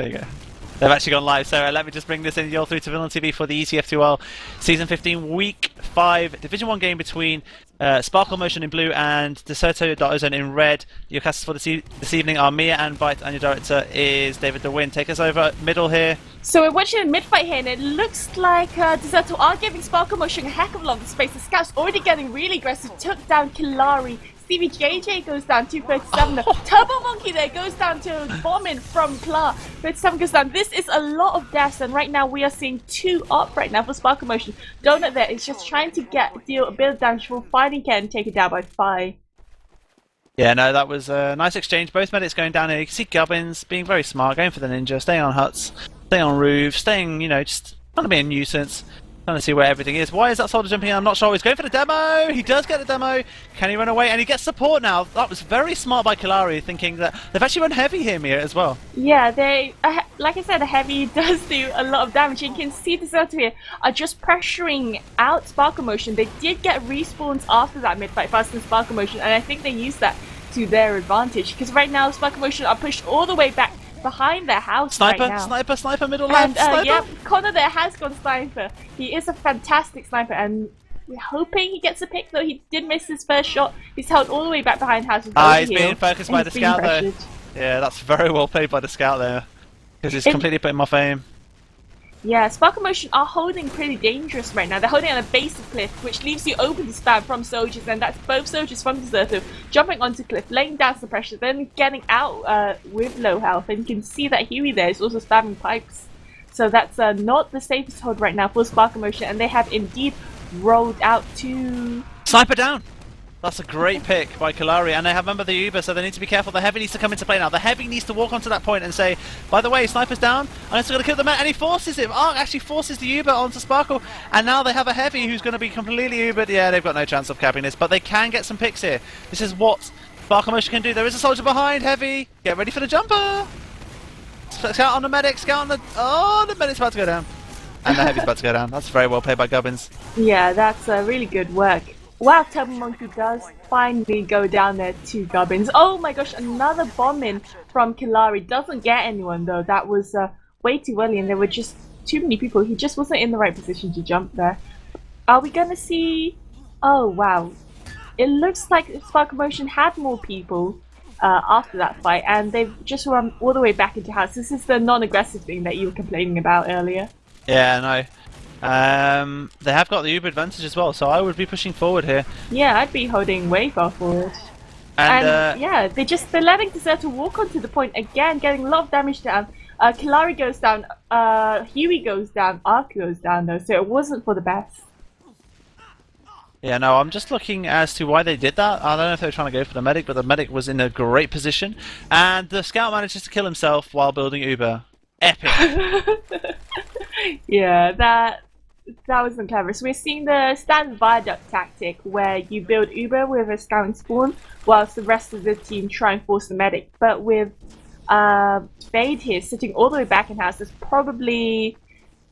There you go. They've actually gone live, so let me just bring this in. You're through to VanillaTV for the ETF2L Season 15 Week 5 Division 1 game between Sparkle Motion in blue and Decerto.Ozone in red. Your casters for this evening are Mia and Byte, and your director is DavidTheWin. Take us over middle here. So we're watching a mid-fight here, and it looks like Decerto are giving Sparkle Motion a heck of a lot of space. The Scout's already getting really aggressive, took down KillAri. SteveyJJ goes down to 37. Turbomonkey there goes down to bombing from KLar. 37 goes down. This is a lot of deaths, and right now we are seeing 2 up right now for Sparkle Motion. Donut there is just trying to deal a bit of damage for fighting can take it down by 5. Yeah, no, that was a nice exchange. Both medics going down here. You can see Gubbins being very smart, going for the ninja, staying on huts, staying on roofs, staying, you know, just trying to be a nuisance. Trying to see where everything is. Why is that soldier jumping in? I'm not sure. He's going for the demo. He does get the demo. Can he run away? And he gets support now. That was very smart by KillAri, thinking that they've actually run heavy here, Mia, as well. Yeah, they, like I said, the heavy does do a lot of damage. You can see the Decerto here are just pressuring out Sparkle Motion. They did get respawns after that mid-fight faster than Sparkle Motion, and I think they used that to their advantage. Because right now, Sparkle Motion are pushed all the way back behind their house Sniper, right now. sniper, middle left, sniper. Yeah, konr there has gone sniper. He is a fantastic sniper, and we're hoping he gets a pick, though he did miss his first shot. He's held all the way back behind house. He's being focused by the scout there. Yeah, that's very well played by the scout there, because he's completely put him off aim. Yeah, Sparkle Motion are holding pretty dangerous right now. They're holding on a base of cliff, which leaves you open to spam from soldiers, and that's both soldiers from Decerto jumping onto cliff, laying down some pressure, then getting out with low health. And you can see that Huey there is also spamming pipes. So that's not the safest hold right now for Sparkle Motion, and they have indeed rolled out to... Sniper down! That's a great pick by KillAri, and they have remember the Uber, so they need to be careful. The Heavy needs to come into play now. The Heavy needs to walk onto that point and say, by the way, Sniper's down, I'm still going to kill the man, and he forces him. Ark actually forces the Uber onto Sparkle, and now they have a Heavy who's going to be completely Ubered. Yeah, they've got no chance of capping this, but they can get some picks here. This is what Sparkle Motion can do. There is a soldier behind, Heavy. Get ready for the jumper. Scout on the medic, scout on the... Oh, the medic's about to go down. And the Heavy's about to go down. That's very well played by Gubbins. Yeah, that's really good work. Wow, Turbomonkey does finally go down there to Gubbins. Oh my gosh, another bomb in from KillAri. Doesn't get anyone though. That was way too early, and there were just too many people. He just wasn't in the right position to jump there. Are we gonna see... Oh wow. It looks like Sparkle Motion had more people after that fight, and they've just run all the way back into house. This is the non-aggressive thing that you were complaining about earlier. Yeah, no. They have got the Uber advantage as well, so I would be pushing forward here. Yeah, I'd be holding way far forward. And yeah, they're letting Decerto walk onto the point again, getting a lot of damage down. KillAri goes down, Huey goes down, Ark goes down though, so it wasn't for the best. Yeah, no, I'm just looking as to why they did that. I don't know if they were trying to go for the medic, but the medic was in a great position, and the scout manages to kill himself while building Uber. Epic! Yeah, that wasn't clever. So we're seeing the standard Viaduct tactic where you build Uber with a scouting spawn whilst the rest of the team try and force the medic. But with Fade here sitting all the way back in house, there's probably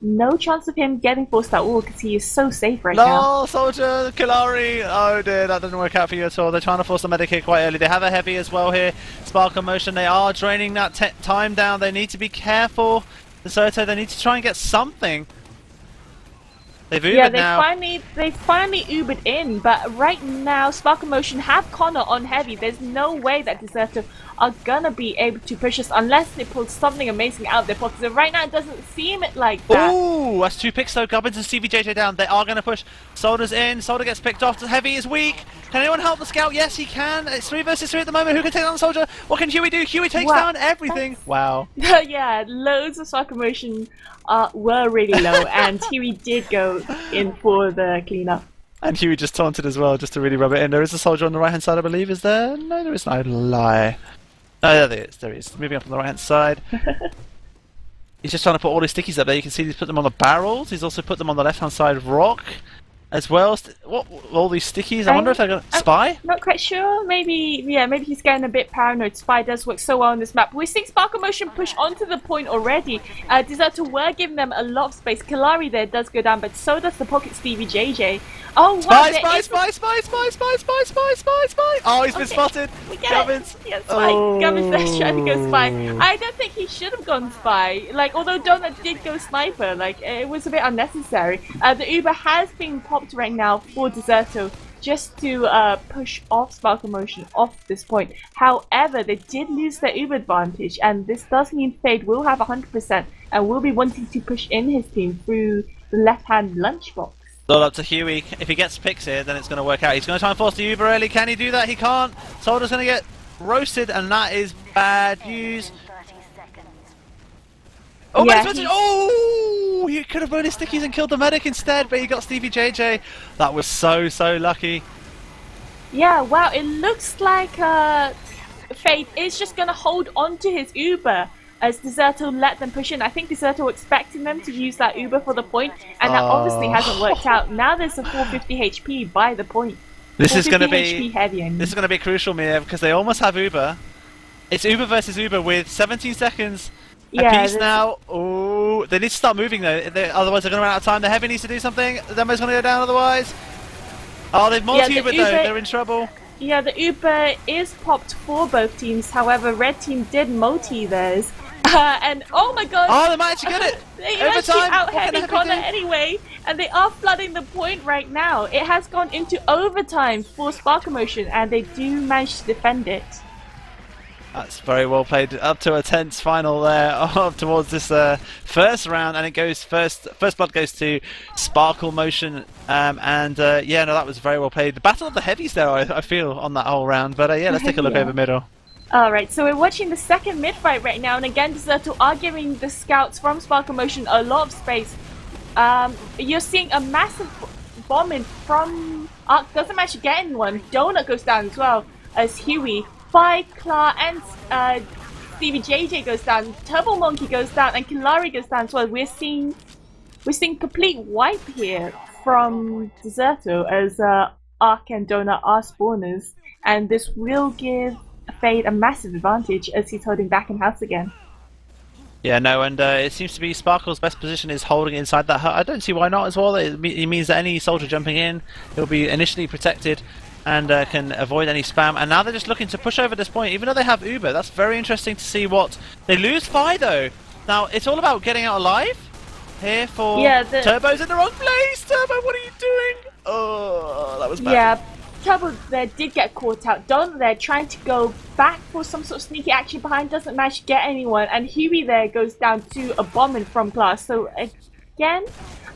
no chance of him getting forced at all because he is so safe right now. No, soldier, KillAri! Oh dear, that didn't work out for you at all. They're trying to force the medic here quite early. They have a Heavy as well here. Sparkle Motion, they are draining that time down. They need to be careful. Decerto, they need to try and get something. They've Ubered now. They finally Ubered in, but right now Sparkle Motion have konr on Heavy. There's no way that Decerto are gonna be able to push us unless they pull something amazing out of their pockets. And right now it doesn't seem like that. Ooh, that's 2 picks though. Gubbins and SteveyJJ down. They are gonna push. Soldier's in. Soldier gets picked off. The Heavy is weak. Can anyone help the scout? Yes, he can. It's 3 versus 3 at the moment. Who can take down the soldier? What can Huey do? Huey takes down everything. Wow. Yeah, loads of Sparkle Motion were really low, and Huey did go in for the cleanup. And Huey just taunted as well, just to really rub it in. There is a soldier on the right hand side, I believe. Is there? No, there is not. I lie. Oh, there he is. There he is. Moving up on the right hand side. He's just trying to put all his stickies up there. You can see he's put them on the barrels. He's also put them on the left hand side rock. as well. What all these stickies? I wonder if they're gonna spy. Not quite sure. Maybe maybe he's getting a bit paranoid. Spy does work so well on this map. We're seeing Sparkle Motion push onto the point already. Decerto were giving them a lot of space. KillAri there does go down, but so does the pocket SteveyJJ. Oh wow! Spy! Oh, he's been spotted. Gubbins. Yeah, spy. Gubbins there trying to go spy. I don't think he should have gone spy. Like, although Donut did go sniper, like it was a bit unnecessary. The Uber has been popped right now for Decerto, just to push off Sparkle Motion off this point. However, they did lose their Uber advantage, and this does mean Fade will have 100% and will be wanting to push in his team through the left-hand lunchbox. All up to Huey. If he gets picks here, then it's going to work out. He's going to try and force the Uber early. Can he do that? He can't. Soldier's going to get roasted, and that is bad news. Oh, yeah, oh! He could have blown his stickies and killed the medic instead, but he got SteveyJJ. That was so lucky. Yeah, wow, it looks like Fade is just going to hold on to his Uber as Decerto let them push in. I think Decerto were expecting them to use that Uber for the point, and that obviously hasn't worked out. Now there's a 450 HP by the point. This is going to be heavy, I mean. This is going to be crucial, Mia, because they almost have Uber. It's Uber versus Uber with 17 seconds apiece now. Oh, they need to start moving though. Otherwise they're going to run out of time. The heavy needs to do something. The demo's going to go down otherwise. Oh, they've multi-Ubered though. They're in trouble. Yeah, the Uber is popped for both teams. However, red team did multi theirs. And oh my god! Oh, they might actually get it! They actually out heavy konr anyway, and they are flooding the point right now. It has gone into overtime for Sparkle Motion, and they do manage to defend it. That's very well played. Up to a tense final there, up towards this first round, and it goes first blood goes to Sparkle Motion, yeah, no, that was very well played. The battle of the heavies there, I feel, on that whole round. But yeah, let's take a look over middle. Alright, so we're watching the second mid fight right now, and again, Decerto are giving the scouts from Sparkle Motion a lot of space. You're seeing a massive bombing from Arc, doesn't manage to get anyone. Donut goes down as well as Huey. Byte, KLar, and SteveyJJ goes down. Turbomonkey goes down, and KillAri goes down as well. We're seeing complete wipe here from Decerto as Arc and Donut are spawners, and this will give Fade a massive advantage as he's holding back in house again. Yeah, no, and it seems to be Sparkle's best position is holding inside that hut. I don't see why not as well. It means that any soldier jumping in, he'll be initially protected and can avoid any spam. And now they're just looking to push over this point, even though they have Uber. That's very interesting to see what they lose. Fi though. Now it's all about getting out alive here for Turbo's in the wrong place. Turbo, what are you doing? Oh, that was bad. Yeah. Turbo there did get caught out. Don there trying to go back for some sort of sneaky action behind, doesn't manage to get anyone, and Huey there goes down to a bombing from KLar. So again,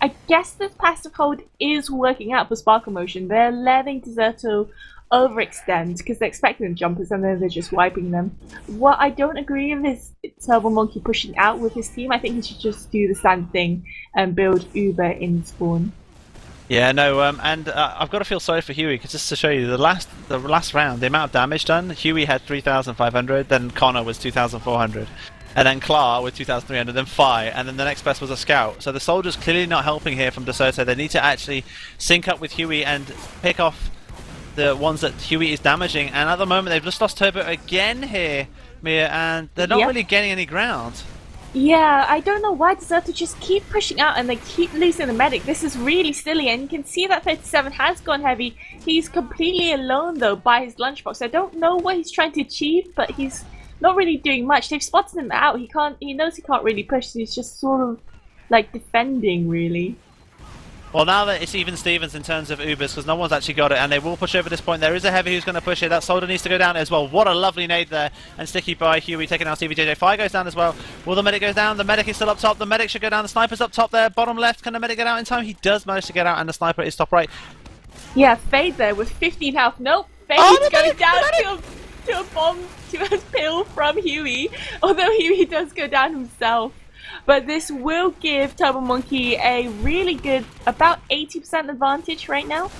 I guess this passive hold is working out for Sparkle Motion. They're letting Decerto overextend because they're expecting the jumpers and then they're just wiping them. What I don't agree with is Turbomonkey pushing out with his team. I think he should just do the same thing and build Uber in spawn. Yeah, no, and I've got to feel sorry for Huey, because just to show you, the last round, the amount of damage done, Huey had 3,500, then konr was 2,400, and then KLar with 2,300, then Fi, and then the next best was a scout. So the soldiers clearly not helping here from Decerto. They need to actually sync up with Huey and pick off the ones that Huey is damaging, and at the moment they've just lost Turbo again here, Mia, and they're not really gaining any ground. Yeah, I don't know why Decerto just keep pushing out and they keep losing the medic. This is really silly, and you can see that 37 has gone heavy. He's completely alone though by his lunchbox. I don't know what he's trying to achieve, but he's not really doing much. They've spotted him out. He knows he can't really push, so he's just sort of like defending really. Well, now that it's even Stevens in terms of Ubers, because no one's actually got it, and they will push over this point. There is a heavy who's going to push it. That soldier needs to go down as well. What a lovely nade there, and sticky by Huey taking out SteveyJJ. Fi goes down as well. Will the medic go down? The medic is still up top. The medic should go down. The sniper's up top there. Bottom left. Can the medic get out in time? He does manage to get out, and the sniper is top right. Yeah, Fade there with 15 health. Nope, Fade goes down to a bomb, to a pill from Huey. Although Huey does go down himself. But this will give Turbomonkey a really good, about 80% advantage right now.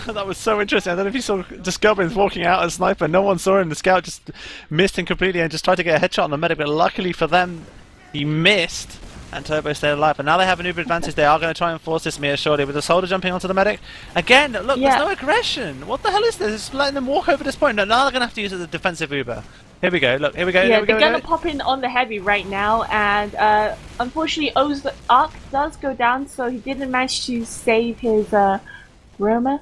That was so interesting. I don't know if you saw just Gubbins walking out as sniper. No one saw him. The scout just missed him completely and just tried to get a headshot on the medic. But luckily for them, he missed. And Turbo stayed alive, but now they have an Uber advantage. They are going to try and force this Mia surely with the soldier jumping onto the medic. Again, look, there's no aggression. What the hell is this? It's letting them walk over this point. No, now they're going to have to use it as a defensive Uber. Here we go, look, here we go. Yeah, they're going to pop in on the heavy right now, and unfortunately O's arc does go down, so he didn't manage to save his Roma.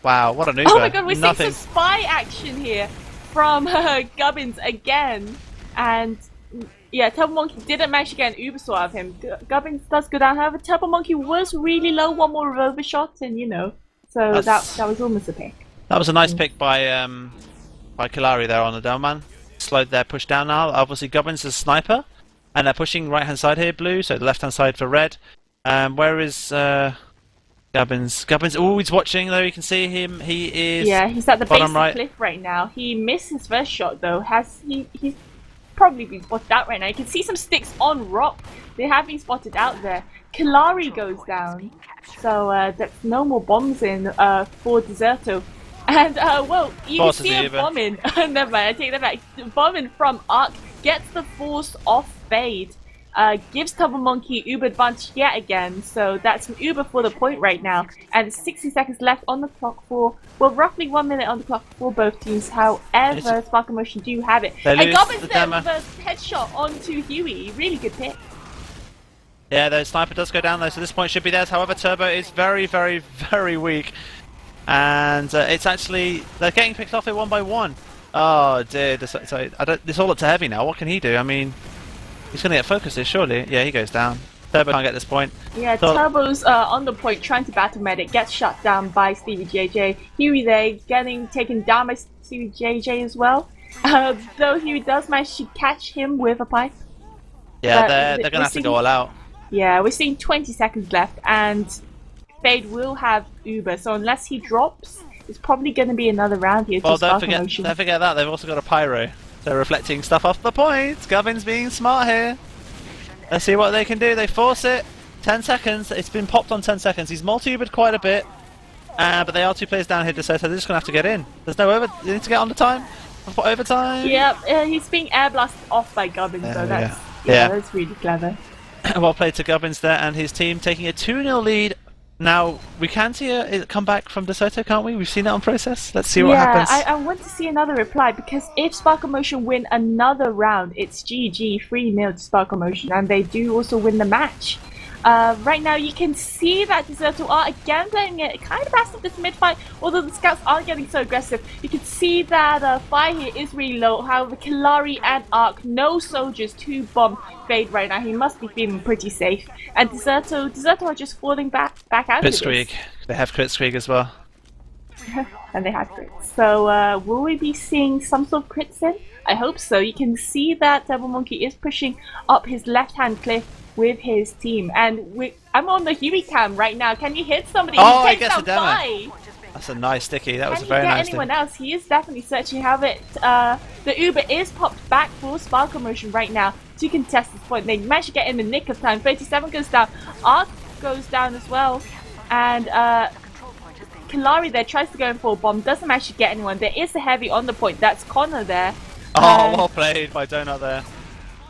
Wow, what an Uber. Oh my god, we're seeing some spy action here from Gubbins again, and yeah, Turbomonkey didn't manage to get an Uber sort out of him. Gubbins does go down, however, Turbomonkey was really low, one more revolver shot, and you know, so that was almost a pick. That was a nice pick by KillAri there on the down man. Slowed their push down now. Obviously Gubbins is a sniper, and they're pushing right hand side here, blue, so the left hand side for red. Where is Gubbins? Gubbins, oh, he's watching though, you can see him, he is... Yeah, he's at the base of the right. cliff right now. He missed his first shot though. He's probably been spotted out right now. You can see some sticks on rock. They have been spotted out there. KillAri goes down. So that's no more bombs in for Decerto. And well, you can see a bomb in. Never mind, I take that back. Bomb in from Arc gets the force off Fade. Gives Turbomonkey Uber advantage yet again, so that's an Uber for the point right now, and 60 seconds left on the clock for, well, roughly 1 minute on the clock for both teams. However, Spark Motion do have it. And Gubbins there with a headshot onto Huey, really good pick. Yeah, the sniper does go down though, so this point should be theirs. However, Turbo is very, very, very weak, and it's actually, they're getting picked off here one by one. Oh dear, it's all up to Heavy now. What can he do? I mean, he's going to get focused here, surely. Yeah, he goes down. Turbo can't get this point. Yeah, Turbo's on the point trying to battle medic, gets shut down by SteveyJJ. Huey there getting taken down by SteveyJJ as well. Though Huey does manage to catch him with a pipe. Yeah, they're going to have to go all out. Yeah, we're seeing 20 seconds left, and Fade will have Uber, so unless he drops, it's probably going to be another round here. Well, don't forget that, they've also got a pyro. They're reflecting stuff off the point. Gubbins being smart here. Let's see what they can do. They force it. 10 seconds. It's been popped on 10 seconds. He's multi-ubered quite a bit. But they are 2 players down here, so they're just going to have to get in. There's no over. They need to get on the time. For overtime. Yeah, he's being air blasted off by Gubbins, so that's really clever. Well played to Gubbins there and his team, taking a 2-0 lead. Now, we can see a comeback from Decerto, can't we? We've seen that on process. Let's see what happens. I want to see another reply, because if Sparkle Motion win another round, it's GG, 3-0 to Sparkle Motion, and they do also win the match. Right now, you can see that Decerto are again playing it kind of passive this mid-fight, although the scouts aren't getting so aggressive. You can see that fire here is really low. However, KillAri and Arc, no soldiers to bomb Fade right now. He must be feeling pretty safe. And Decerto are just falling back out of this. Kritzkrieg. They have Kritzkrieg as well. And they have crits. So will we be seeing some sort of crits in? I hope so. You can see that Turbomonkey is pushing up his left-hand cliff with his team, and I'm on the Huey cam right now. Can you hit somebody? Oh, he gets a demo. That's a nice sticky. That was a very nice sticky. Anyone else? He is definitely searching. However, the Uber is popped back for Sparkle Motion right now to contest this point. They managed to get in the nick of time. 37 goes down. Arc goes down as well, and KillAri there tries to go in for a bomb. Doesn't manage to get anyone. There is a heavy on the point. That's konr there. Oh, well played by Donut there.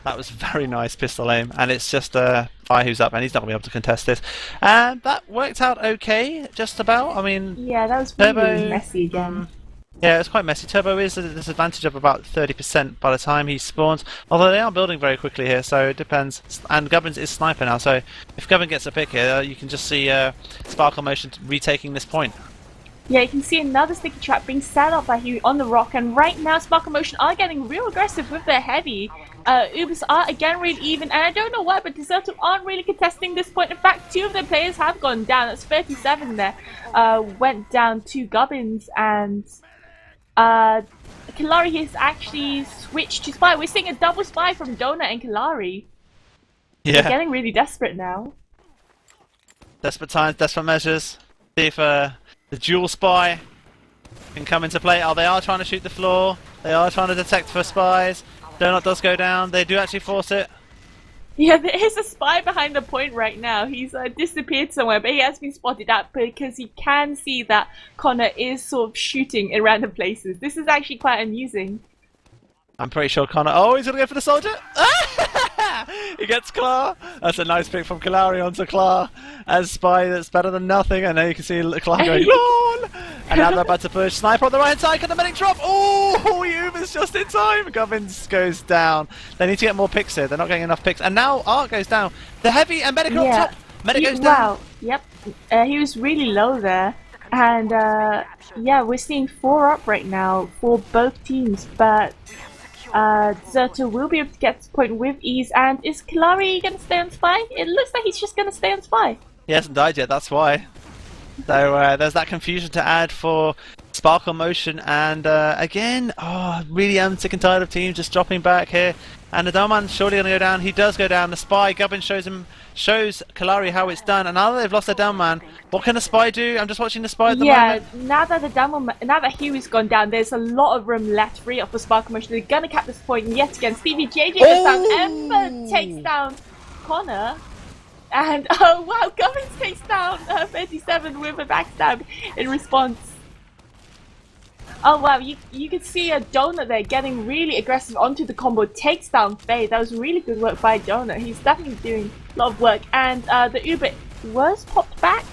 That was very nice pistol aim, and it's just Fire who's up, and he's not going to be able to contest this. And that worked out okay, just about. I mean, yeah, that was really messy again. Yeah, it's quite messy. Turbo is at a disadvantage of about 30% by the time he spawns, although they are building very quickly here, so it depends. And Gubbins is sniper now, so if Gubbins gets a pick here, you can just see Sparkle Motion retaking this point. Yeah, you can see another sticky trap being set up by Huey on the rock, and right now Sparkle Motion are getting real aggressive with their heavy. Ubers are again really even, and I don't know why, but Decerto aren't really contesting this point. In fact, 2 of their players have gone down. That's 37 there. Went down to Gubbins, and KillAri has actually switched to spy. We're seeing a double spy from Donut and KillAri. Yeah. They're getting really desperate now. Desperate times, desperate measures. See if the dual spy can come into play. Oh, they are trying to shoot the floor. They are trying to detect for spies. Donut does go down. They do actually force it. Yeah, there is a spy behind the point right now. He's disappeared somewhere, but he has been spotted out because he can see that konr is sort of shooting in random places. This is actually quite amusing. I'm pretty sure konr... Oh, he's going to go for the soldier! He gets KLar. That's a nice pick from KillAri onto KLar. As Spy, that's better than nothing. And now you can see KLar going, LOL! And now they're about to push. Sniper on the right hand side. Can the medic drop? Oh, Uber's just in time. Gubbins goes down. They need to get more picks here. They're not getting enough picks. And now Ark goes down. The heavy and medic on top. Medic goes down. Wow. Yep. He was really low there. And yeah, we're seeing 4 up right now for both teams. But Decerto will be able to get this point with ease. And is KillAri going to stay on Spy? It looks like he's just going to stay on Spy. He hasn't died yet, that's why. So there's that confusion to add for Sparkle Motion. And again, really am sick and tired of teams just dropping back here. And the Doorman surely going to go down. He does go down. The Spy, Gubbins shows KillAri how it's done. And now that they've lost their Downman, what can the Spy do? I'm just watching the Spy at the moment. Now that Huey's gone down, there's a lot of room left free up for Sparkle Motion. They're going to cap this point yet again. SteveyJJ goes down. Ember takes down konr. And oh wow, Gubbins takes down 37 with a backstab in response. Oh wow, you can see a Donut there getting really aggressive onto the combo, takes down Fade. That was really good work by Donut. He's definitely doing a lot of work. And the Uber was popped back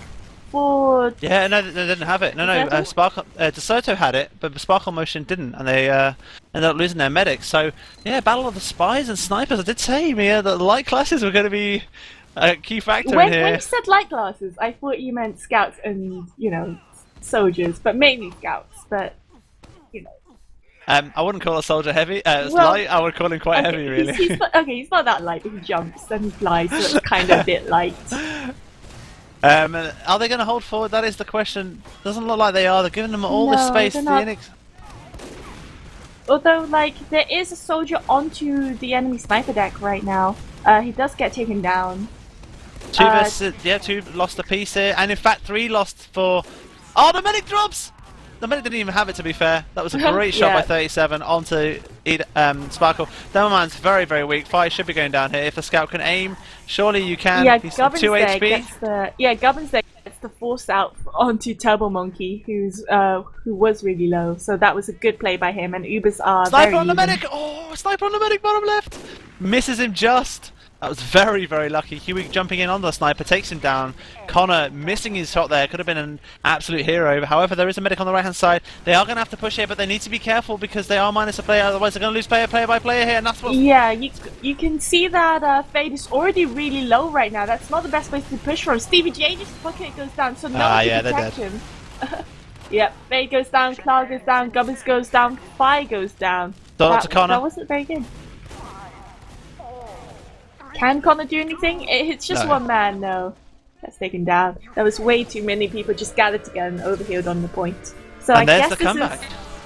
for... Yeah, no, they didn't have it. No, Decerto had it, but Sparkle Motion didn't, and they ended up losing their medics. So, yeah, Battle of the Spies and Snipers. I did say, Mia, that the light classes were going to be a key factor in here. When you said light classes, I thought you meant scouts and, you know, soldiers, but mainly scouts, but... I wouldn't call a soldier heavy. Light. I would call him quite heavy, really. He's not that light. He jumps and he flies, so it's kind of a bit light. Are they going to hold forward? That is the question. Doesn't look like they are. They're giving them all this space. Although, like, there is a soldier onto the enemy sniper deck right now. He does get taken down. 2 lost a piece here, and in fact 3 lost for. Oh, the medic drops. The medic didn't even have it, to be fair. That was a great shot by 37 onto Sparkle. Demoman's very, very weak. Fire should be going down here. If the scout can aim, surely you can. Yeah, he's Gubbins 2 there HP. Gubbins there gets the force out onto Turbomonkey, who was really low. So that was a good play by him. And Ubers are Sniper on the medic! Oh, sniper on the medic, bottom left! Misses him just. That was very, very lucky. Huey jumping in on the sniper, takes him down. konr missing his shot there. Could have been an absolute hero. However, there is a medic on the right-hand side. They are going to have to push here, but they need to be careful because they are minus a player. Otherwise, they're going to lose player by player here. And that's what... Yeah, you can see that Fade is already really low right now. That's not the best place to push from. SteveyJJ's pocket goes down, so no one can protect him. Yep, Fade goes down, KLar goes down, Gubbins goes down, Fire goes down. To konr. That wasn't very good. Can konr do anything? It's just one man, no. That's taken down. There was way too many people just gathered together and overhealed on the point. So and I there's guess the comeback.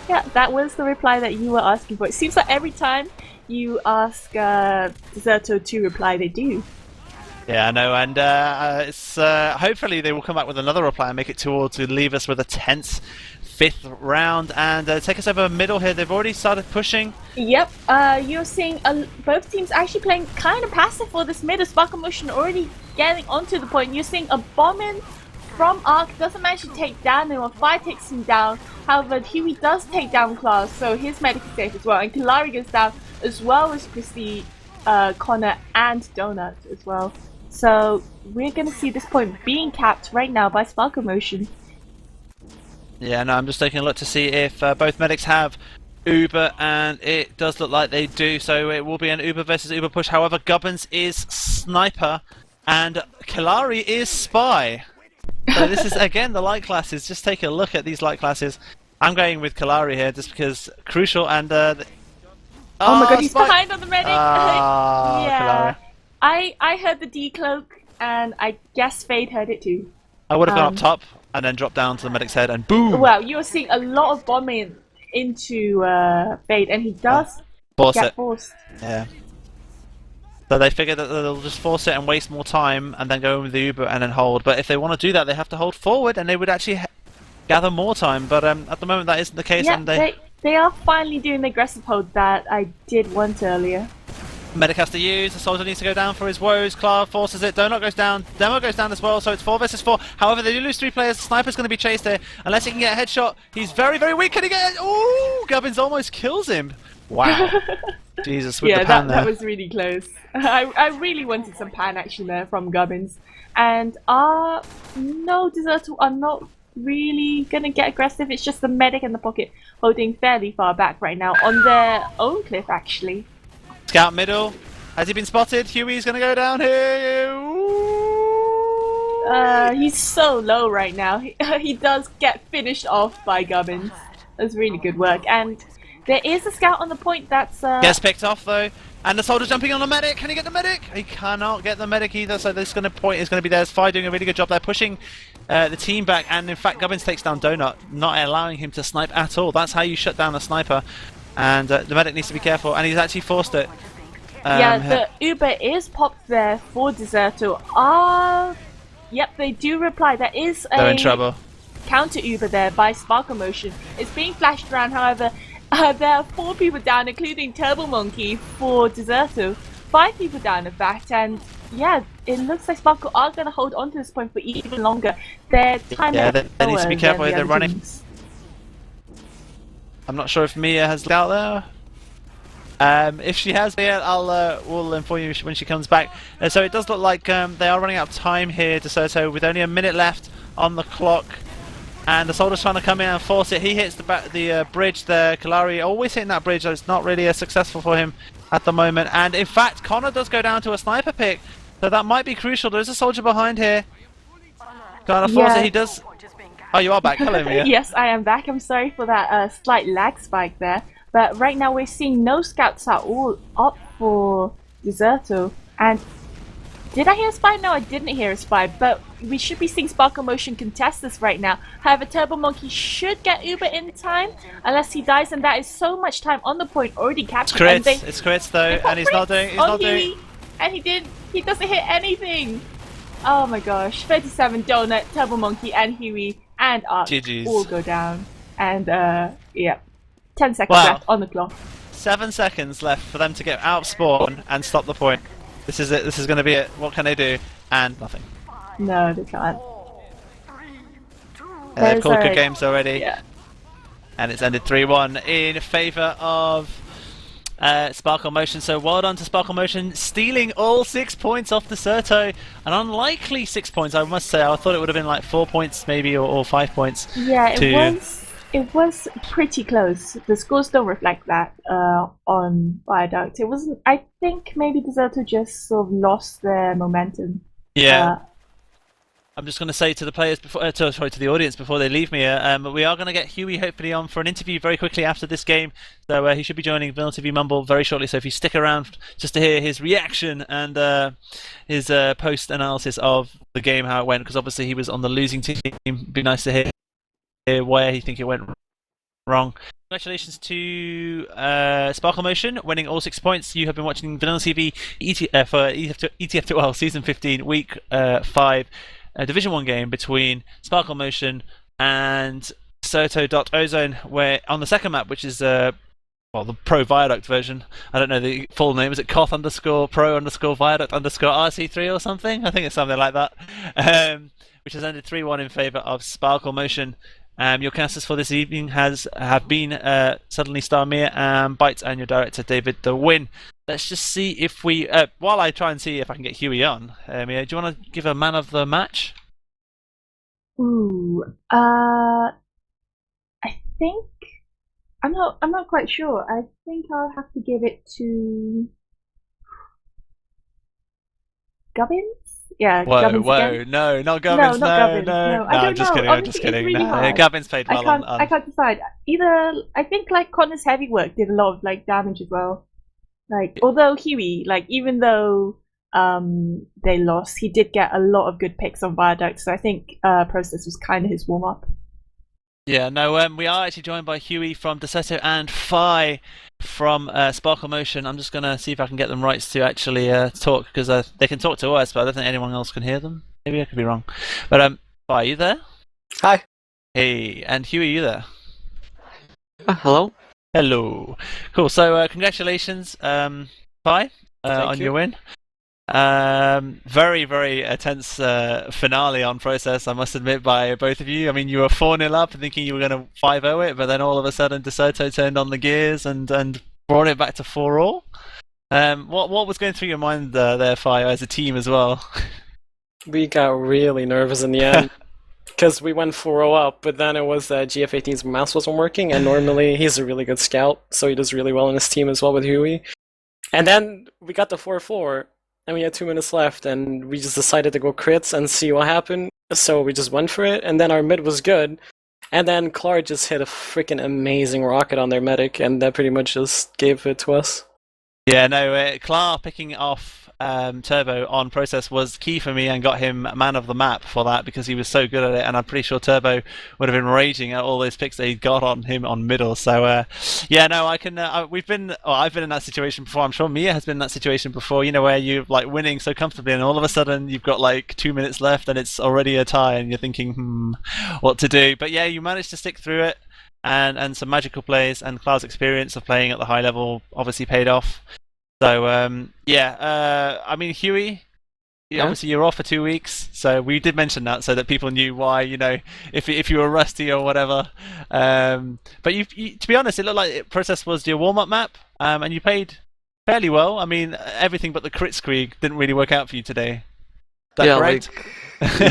Yeah, that was the reply that you were asking for. It seems like every time you ask Decerto to reply, they do. Yeah, I know, and it's hopefully they will come back with another reply and make it towards to leave us with a tense 5th round and take us over middle here. They've already started pushing. Yep, you're seeing both teams actually playing kind of passive for this mid. Sparkle Motion already getting onto the point. You're seeing a bomb in from Ark, doesn't manage to take down anyone. Fire takes him down. However, Huey does take down KLar, so his medic is safe as well. And KillAri goes down as well as Christy, konr, and Donut as well. So we're going to see this point being capped right now by Sparkle Motion. Yeah, no, I'm just taking a look to see if both medics have Uber, and it does look like they do, so it will be an Uber versus Uber push. However, Gubbins is Sniper, and KillAri is Spy. So this is, again, the light classes. Just take a look at these light classes. I'm going with KillAri here, just because crucial, and... oh my god, he's behind on the medic! Yeah. I heard the decloak, and I guess Fade heard it too. I would have gone up top, and then dropped down to the medic's head, and boom! Well, you're seeing a lot of bombing into Fade, and he does get forced. Yeah. So they figure that they'll just force it and waste more time, and then go in with the Uber and then hold. But if they want to do that, they have to hold forward, and they would actually gather more time. But at the moment, that isn't the case. Yeah, and they are finally doing the aggressive hold that I did want earlier. Medic has to use, the soldier needs to go down for his woes, KLar forces it, Donut goes down, Demo goes down as well, so it's 4 versus 4. However, they do lose 3 players, the Sniper's going to be chased here, unless he can get a headshot. He's very, very weak, can he get it? Ooh, Gubbins almost kills him. Wow. Jesus, with Yeah, the pan that there. was really close. I really wanted some pan action there from Gubbins. And no, Decerto are not really gonna get aggressive. It's just the medic and the pocket holding fairly far back right now on their own cliff actually. Scout middle. Has he been spotted? Huey's gonna go down here. Ooh. He's so low right now. He does get finished off by Gubbins. That's really good work. And there is a scout on the point that's Gets picked off though. And the soldier jumping on the medic. Can he get the medic? He cannot get the medic either. So this point is going to be there. Spy doing a really good job there, pushing the team back. And in fact, Gubbins takes down Donut, not allowing him to snipe at all. That's how you shut down a sniper. And the medic needs to be careful. And he's actually forced it. Yeah, the Uber is popped there for Decerto. Yep, they do reply. There is They're in a trouble. counter Uber there by Sparkle Motion. It's being flashed around, however. There are 4 people down, including Turbomonkey for Decerto. 5 people down, in fact, and yeah, it looks like Sparkle are going to hold on to this point for even longer. Their time Yeah, they need to be careful if they're running. Teams. I'm not sure if Mia has looked out there. If she has, yeah, we'll inform you when she comes back. So it does look like they are running out of time here, Decerto, with only a minute left on the clock. And the soldier's trying to come in and force it. He hits the bridge there. KillAri always hitting that bridge, though it's not really successful for him at the moment. And in fact, konr does go down to a sniper pick, so that might be crucial. There is a soldier behind here. Trying to force it. He does. Oh, you are back. Hello, Mia. Yes, I am back. I'm sorry for that slight lag spike there. But right now we're seeing no scouts at all up for Decerto. And did I hear a spy? No, I didn't hear a spy. But we should be seeing Sparkle Motion contest this right now. However, Turbomonkey should get Uber in time, unless he dies, and that is so much time on the point already captured. It's crits though, and he's not doing. And he doesn't hit anything. Oh my gosh! 37 Donut, Turbomonkey, and Huey and Ark GG's. all go down. And yeah. 10 seconds left on the clock. 7 seconds left for them to get out of spawn and stop the point. This is it. This is going to be it. What can they do? And nothing. No, they can't. They've called good games already. Yeah. And it's ended 3-1 in favour of Sparkle Motion. So well done to Sparkle Motion, stealing all 6 points off Decerto. An unlikely 6 points, I must say. I thought it would have been like 4 points maybe, or 5 points. Yeah, it was pretty close. The scores don't reflect that on Viaduct. It wasn't. I think maybe Decerto just sort of lost their momentum. Yeah. I'm just going to say to the players before, to the audience before they leave me, we are going to get Huey hopefully on for an interview very quickly after this game. So he should be joining VanillaTV Mumble very shortly. So if you stick around just to hear his reaction and his post analysis of the game, how it went, because obviously he was on the losing team. It'd be nice to hear where he think it went wrong. Congratulations to Sparkle Motion, winning all 6 points. You have been watching VanillaTV for ETF2L Season 15, Week 5, Division 1 game between Sparkle Motion and Decerto.ozone, where on the second map, which is the Pro Viaduct version. I don't know the full name. Is it Koth_Pro_Viaduct_RC3 or something? I think it's something like that. Which has ended 3-1 in favour of Sparkle Motion. Your casters for this evening have been Suddenly Star Mia and Byte, and your director DavidTheWin. Let's just see if we, while I try and see if I can get Huey on, Mia, do you want to give a man of the match? Ooh, I think I'm not quite sure. I think I'll have to give it to Gubbins. Yeah, Gubbins again. No, not Gubbins. No, not Gubbins. No, I don't know. I'm just kidding. Really Gubbins played well I can't decide. Either I think like konr's heavy work did a lot of like damage as well. Like although Huey, like even though they lost, he did get a lot of good picks on Viaduct. So I think Process was kind of his warm up. Yeah, no, we are actually joined by Huey from Decerto and Phi from Sparkle Motion. I'm just going to see if I can get them rights to actually talk, because they can talk to us, but I don't think anyone else can hear them. Maybe I could be wrong. But Phi, are you there? Hi. Hey, and Huey, are you there? Hello. Hello. Cool, so congratulations, Phi, on your win. Very, very tense finale on Process, I must admit, by both of you. I mean, you were 4-0 up thinking you were going to 5-0 it, but then all of a sudden Decerto turned on the gears and brought it back to 4-all. What was going through your mind there, Fire, as a team as well? We got really nervous in the end. Because we went 4-0 up, but then it was that GF18's mouse wasn't working, and normally he's a really good scout, so he does really well in his team as well with Huey. And then we got the 4-4, and we had 2 minutes left, and we just decided to go crits and see what happened. So we just went for it, and then our mid was good. And then KLar just hit a freaking amazing rocket on their medic, and that pretty much just gave it to us. Yeah, no, KLar picking off Turbo on process was key for me and got him man of the map for that because he was so good at it, and I'm pretty sure Turbo would have been raging at all those picks that he got on him on middle. So yeah, no, I can. I've been in that situation before. I'm sure Mia has been in that situation before. You know, where you're like winning so comfortably, and all of a sudden you've got like 2 minutes left, and it's already a tie, and you're thinking, what to do? But yeah, you managed to stick through it, and some magical plays, and KLar's experience of playing at the high level obviously paid off. So yeah, I mean Huey, obviously you're off for 2 weeks, so we did mention that so that people knew why, you know, if you were rusty or whatever. But you, to be honest, it looked like Process was your warm-up map, and you played fairly well. I mean, everything but the crit screeg didn't really work out for you today. That correct? Like you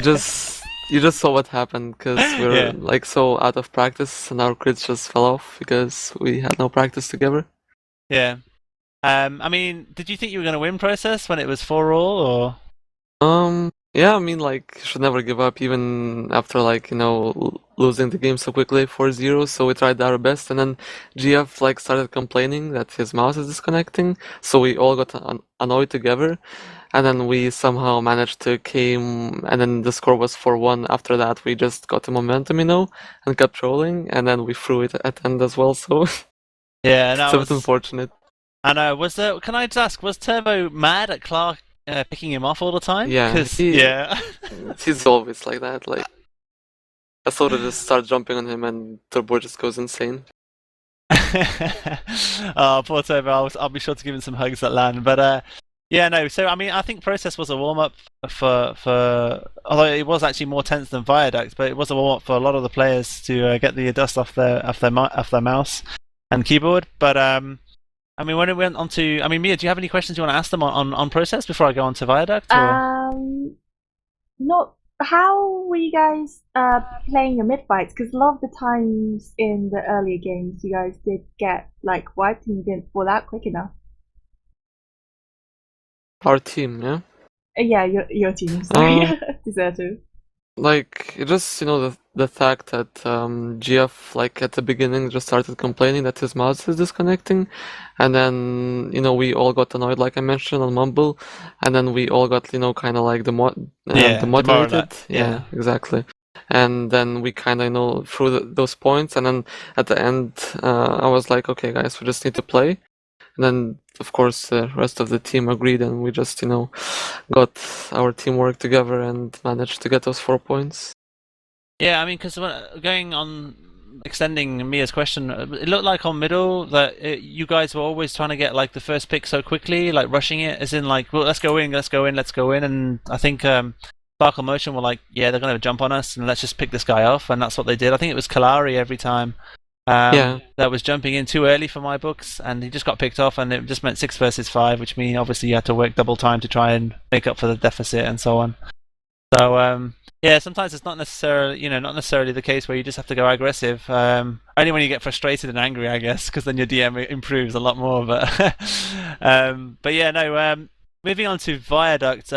just saw what happened because we were like so out of practice, and our crits just fell off because we had no practice together. Yeah. I mean, did you think you were going to win Process when it was 4-all, or? Yeah, I mean, like, you should never give up, even after, like, you know, losing the game so quickly, 4-0, so we tried our best, and then GF, like, started complaining that his mouse is disconnecting, so we all got annoyed together, and then we somehow managed to came, and then the score was 4-1. After that, we just got the momentum, you know, and kept trolling, and then we threw it at the end as well, so yeah, it's a bit unfortunate. I know. Can I just ask, was Turbo mad at Clark picking him off all the time? Yeah, yeah. He's always like that. Like, I sort of just start jumping on him, and Turbo just goes insane. Oh, poor Turbo. I'll be sure to give him some hugs at LAN. But yeah, no. So I mean, I think Process was a warm up for although it was actually more tense than Viaduct, but it was a warm up for a lot of the players to get the dust off their mouse and keyboard. But I mean, when it went on to... I mean, Mia, do you have any questions you want to ask them on Process before I go on to Viaduct? Or? Not... How were you guys playing your mid fights? Because a lot of the times in the earlier games, you guys did get like wiped and you didn't fall out quick enough. Our team, yeah? Yeah, your team, sorry. Decerto. Like, just, you know, the fact that GF, like, at the beginning just started complaining that his mouse is disconnecting, and then, you know, we all got annoyed, like I mentioned, on Mumble, and then we all got, you know, kind of like demotivated. Yeah, exactly. And then we kind of, you know, threw those points, and then at the end, I was like, okay, guys, we just need to play. And then, of course, the rest of the team agreed, and we just, you know, got our teamwork together and managed to get those 4 points. Yeah, I mean, because going on, extending Mia's question, it looked like on middle that you guys were always trying to get like the first pick so quickly, like rushing it, as in like, well, let's go in. And I think Sparkle Motion were like, yeah, they're going to jump on us, and let's just pick this guy off, and that's what they did. I think it was KillAri every time. That was jumping in too early for my books, and he just got picked off, and it just meant 6 versus 5, which means obviously you had to work double time to try and make up for the deficit and so on. So yeah, sometimes it's not necessarily the case where you just have to go aggressive. Only when you get frustrated and angry, I guess, because then your DM improves a lot more. But but yeah, no. Moving on to Viaduct.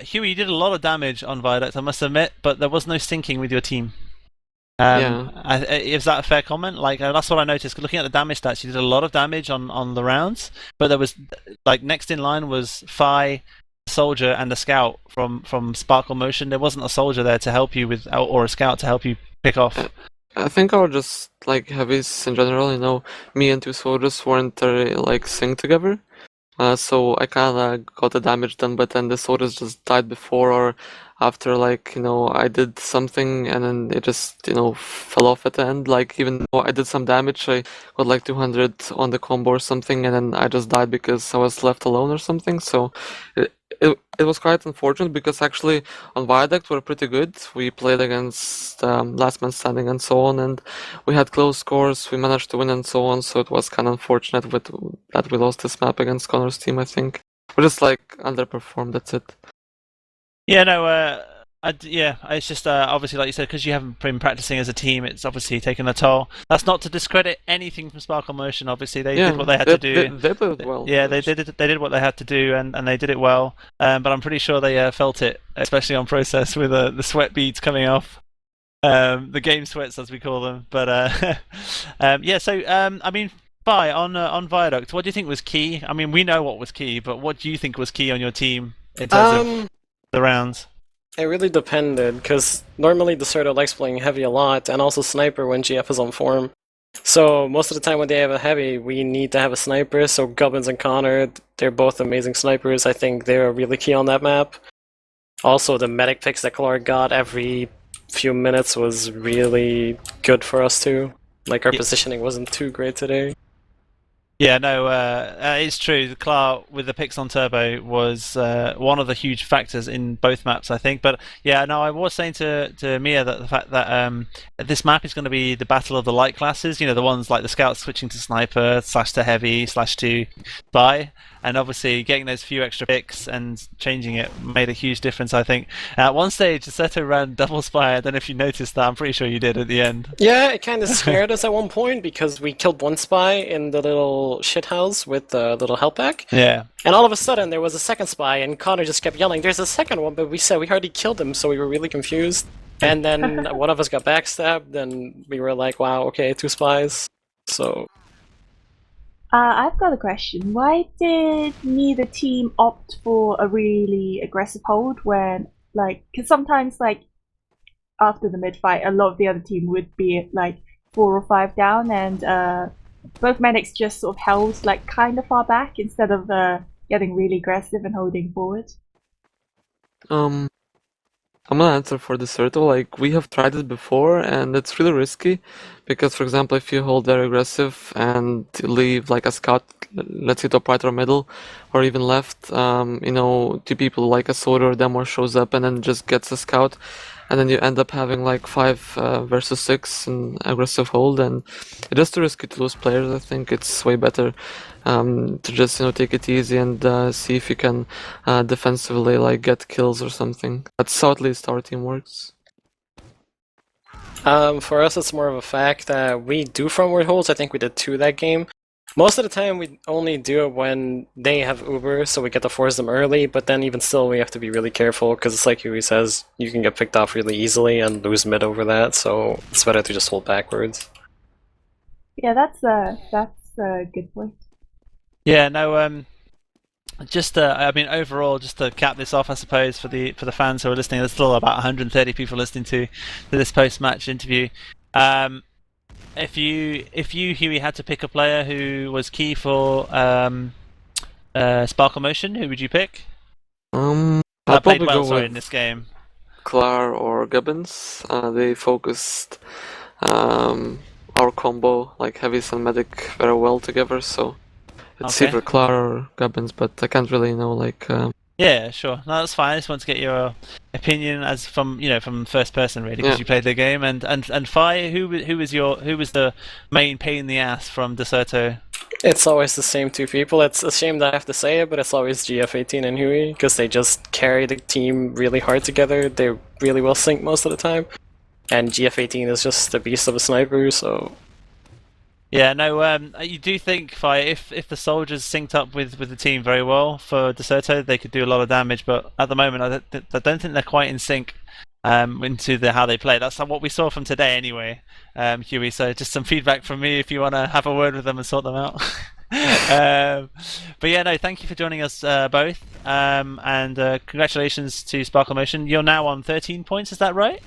Huey, you did a lot of damage on Viaduct, I must admit, but there was no syncing with your team. Is that a fair comment? Like that's what I noticed. Looking at the damage stats, you did a lot of damage on the rounds, but there was like next in line was Fi, Soldier, and a Scout from Sparkle Motion. There wasn't a Soldier there to help you with, or a Scout to help you pick off. I think I was just like heavies in general. You know, me and 2 soldiers weren't like synced together. So I kind of got the damage done, but then the soldiers just died before or after, like, you know, I did something and then it just, you know, fell off at the end. Like, even though I did some damage, I got like 200 on the combo or something, and then I just died because I was left alone or something. So it it was quite unfortunate because actually on Viaduct we're pretty good. We played against Last Man Standing and so on, and we had close scores. We managed to win and so on. So it was kind of unfortunate that we lost this map against Konr's team. I think we just like underperformed. That's it. Yeah, no, yeah, it's just obviously, like you said, because you haven't been practicing as a team, it's obviously taken a toll. That's not to discredit anything from Sparkle Motion. Obviously, they did what they had to do. They did well. Yeah, they did what they had to do, and they did it well. But I'm pretty sure they felt it, especially on process with the sweat beads coming off. The game sweats, as we call them. But yeah, so I mean, on Viaduct, what do you think was key? I mean, we know what was key, but what do you think was key on your team in terms of the rounds? It really depended, because normally Decerto likes playing heavy a lot, and also sniper when GF is on form. So most of the time when they have a heavy, we need to have a sniper. So Gubbins and konr, they're both amazing snipers. I think they're really key on that map. Also, the medic picks that KLar got every few minutes was really good for us too. Like, our positioning wasn't too great today. Yeah, no, it's true. The KLar with the picks on Turbo was one of the huge factors in both maps, I think. But yeah, no, I was saying to Mia that the fact that this map is going to be the battle of the light classes. You know, the ones like the scouts switching to sniper, / to heavy, / to spy. And obviously, getting those few extra picks and changing it made a huge difference, I think. At one stage, Decerto ran double spy. I don't know if you noticed that. I'm pretty sure you did at the end. Yeah, it kind of scared us at one point because we killed one spy in the little shithouse with the little help pack. Yeah. And all of a sudden, there was a second spy, and konr just kept yelling, "There's a second one," but we said we already killed him, so we were really confused. And then one of us got backstabbed, and we were like, wow, okay, 2 spies. So... I've got a question. Why did neither team opt for a really aggressive hold when, like, because sometimes, like, after the mid-fight, a lot of the other team would be, like, 4 or 5 down, and both medics just sort of held, like, kind of far back instead of getting really aggressive and holding forward? I'm gonna answer for Decerto. Like, we have tried it before, and it's really risky because, for example, if you hold very aggressive and leave like a scout, let's say top right or middle, or even left, you know, 2 people like a soldier or demo shows up and then just gets a scout, and then you end up having like 5 versus 6 in aggressive hold, and it's just too risky to lose players. I think it's way better to just, you know, take it easy and see if you can defensively like get kills or something. That's how at least our team works. For us, it's more of a fact that we do frontward holds. I think we did 2 that game. Most of the time, we only do it when they have Uber, so we get to force them early, but then even still, we have to be really careful, because it's like Huey says, you can get picked off really easily and lose mid over that, so it's better to just hold backwards. Yeah, that's a good point. Yeah, no, just I mean, overall, just to cap this off, I suppose, for the fans who are listening, there's still about 130 people listening to this post-match interview. If you, Huey, had to pick a player who was key for Sparkle Motion, who would you pick? I'll Played probably well, go sorry, with in this game. KLar or Gubbins. They focused our combo, like heavy and medic, very well together, so it's Okay. either KLar or Gubbins, but I can't really know, like... Yeah, sure. No, that's fine. I just want to get your opinion as from first person, really, because you played the game. And Fi, who was the main pain in the ass from Decerto? It's always the same 2 people. It's a shame that I have to say it, but it's always GF18 and Huey, because they just carry the team really hard together. They're really well synced most of the time. And GF18 is just a beast of a sniper, so... Yeah, no, you do think, Fi, if the soldiers synced up with the team very well for Decerto, they could do a lot of damage, but at the moment, I don't think they're quite in sync into how they play. That's what we saw from today anyway, Huey, so just some feedback from me if you want to have a word with them and sort them out. But yeah, no, thank you for joining us both, and congratulations to Sparkle Motion. You're now on 13 points, is that right?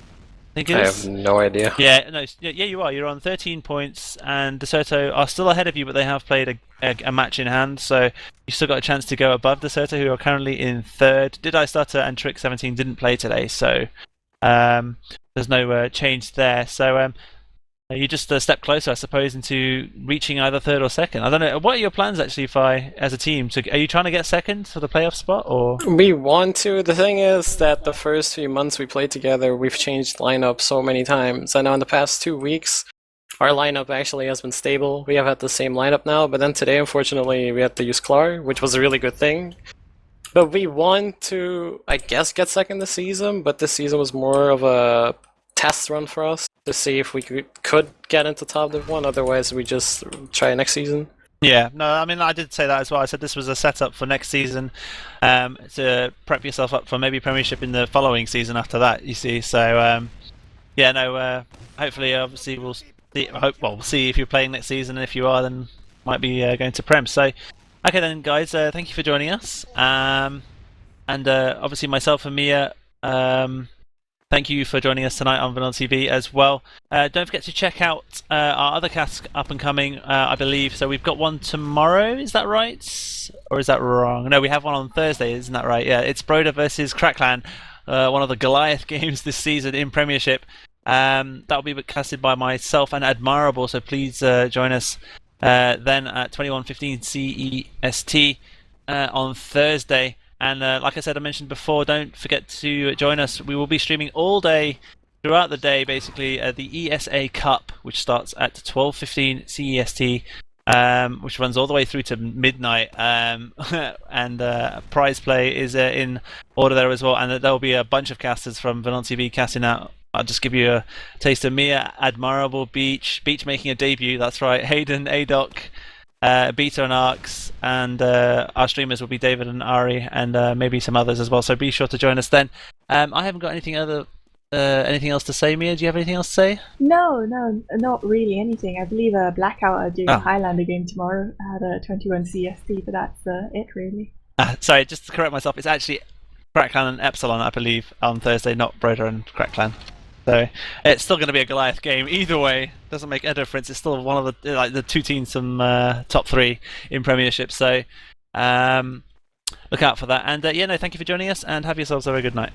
I have no idea. Yeah, no, yeah, you are. You're on 13 points, and Decerto are still ahead of you, but they have played a match in hand, so you've still got a chance to go above Decerto, who are currently in 3rd. Did I Stutter and Trick17 didn't play today, so there's no change there. So You just a step closer, I suppose, into reaching either third or second. I don't know. What are your plans actually, as a team? Are you trying to get second for the playoff spot, or? We want to. The thing is that the first few months we played together, we've changed lineup so many times. I know in the past 2 weeks, our lineup actually has been stable. We have had the same lineup now, but then today, unfortunately, we had to use KLar, which was a really good thing. But we want to, I guess, get second this season, but this season was more of a test run for us to see if we could get into top Div 1, otherwise we just try next season. Yeah, no, I mean, I did say that as well. I said this was a setup for next season, to prep yourself up for maybe Premiership in the following season after that, you see. So, yeah, no, hopefully, obviously, we'll see if you're playing next season, and if you are, then might be going to Prem. So, okay then, guys, thank you for joining us. And obviously, myself and Mia, thank you for joining us tonight on VanillaTV as well. Don't forget to check out our other casts up and coming, I believe. So we've got one tomorrow, is that right? Or is that wrong? No, we have one on Thursday, isn't that right? Yeah, it's Broder versus KRAKLAN, one of the Goliath games this season in Premiership. That'll be casted by myself and Admirable, so please join us then at 21:15 CEST on Thursday. And like I said, I mentioned before, don't forget to join us. We will be streaming all day, throughout the day, basically, the ESA Cup, which starts at 12:15 CEST, which runs all the way through to midnight. And prize play is in order there as well. And there will be a bunch of casters from VanillaTV casting out. I'll just give you a taste of Mia, Admirable, Beach making a debut, that's right, Hayden, Adoc, Beta and Arcs, and our streamers will be David and Ari, and maybe some others as well. So be sure to join us then. I haven't got anything else to say. Mia, do you have anything else to say? No, not really anything. I believe Blackout are doing a Highlander game tomorrow at 21 CST, but that's it really. Sorry, just to correct myself, it's actually KRAKLAN and Epsilon, I believe, on Thursday, not Broder and KRAKLAN. So it's still going to be a Goliath game. Either way, doesn't make a difference. It's still one of the two teams from top 3 in Premiership. So look out for that. And yeah, no, thank you for joining us, and have yourselves a very good night.